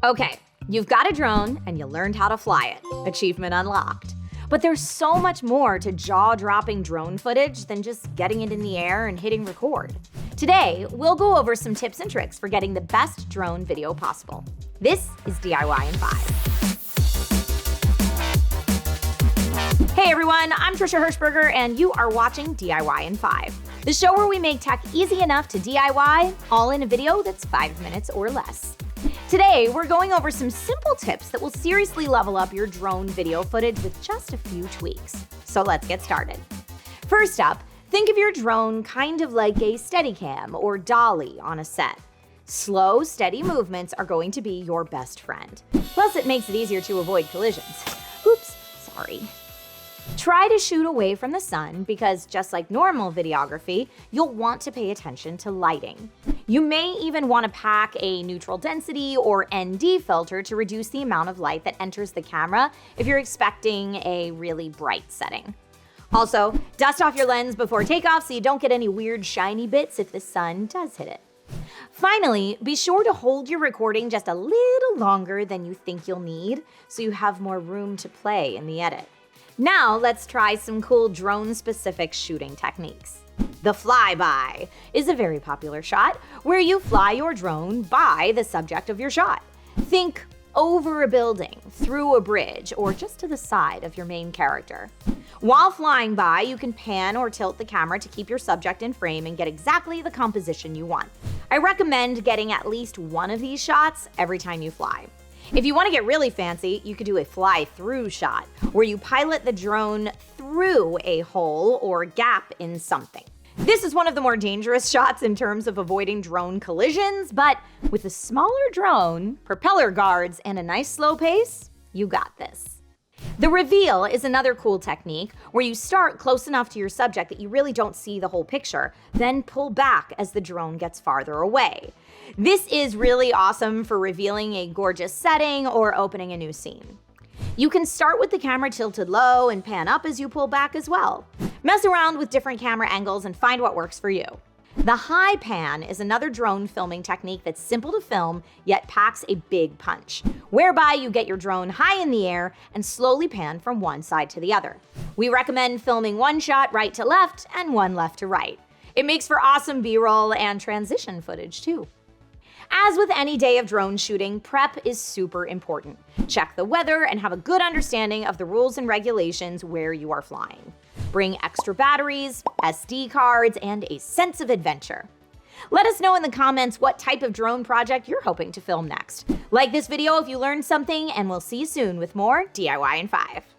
Okay, you've got a drone and you learned how to fly it. Achievement unlocked. But there's so much more to jaw-dropping drone footage than just getting it in the air and hitting record. Today, we'll go over some tips and tricks for getting the best drone video possible. This is DIY in 5. Hey everyone, I'm Trisha Hirschberger and you are watching DIY in 5, the show where we make tech easy enough to DIY, all in a video that's 5 minutes or less. Today, we're going over some simple tips that will seriously level up your drone video footage with just a few tweaks. So let's get started. First up, think of your drone kind of like a Steadicam or dolly on a set. Slow, steady movements are going to be your best friend. Plus, it makes it easier to avoid collisions. Oops, sorry. Try to shoot away from the sun because just like normal videography, you'll want to pay attention to lighting. You may even want to pack a neutral density or ND filter to reduce the amount of light that enters the camera if you're expecting a really bright setting. Also, dust off your lens before takeoff so you don't get any weird shiny bits if the sun does hit it. Finally, be sure to hold your recording just a little longer than you think you'll need so you have more room to play in the edit. Now let's try some cool drone-specific shooting techniques. The flyby is a very popular shot where you fly your drone by the subject of your shot. Think over a building, through a bridge, or just to the side of your main character. While flying by, you can pan or tilt the camera to keep your subject in frame and get exactly the composition you want. I recommend getting at least one of these shots every time you fly. If you want to get really fancy, you could do a fly-through shot, where you pilot the drone through a hole or gap in something. This is one of the more dangerous shots in terms of avoiding drone collisions, but with a smaller drone, propeller guards, and a nice slow pace, you got this. The reveal is another cool technique where you start close enough to your subject that you really don't see the whole picture, then pull back as the drone gets farther away. This is really awesome for revealing a gorgeous setting or opening a new scene. You can start with the camera tilted low and pan up as you pull back as well. Mess around with different camera angles and find what works for you. The high pan is another drone filming technique that's simple to film, yet packs a big punch, whereby you get your drone high in the air and slowly pan from one side to the other. We recommend filming one shot right to left and one left to right. It makes for awesome B-roll and transition footage too. As with any day of drone shooting, prep is super important. Check the weather and have a good understanding of the rules and regulations where you are flying. Bring extra batteries, SD cards, and a sense of adventure. Let us know in the comments what type of drone project you're hoping to film next. Like this video if you learned something, and we'll see you soon with more DIY in 5.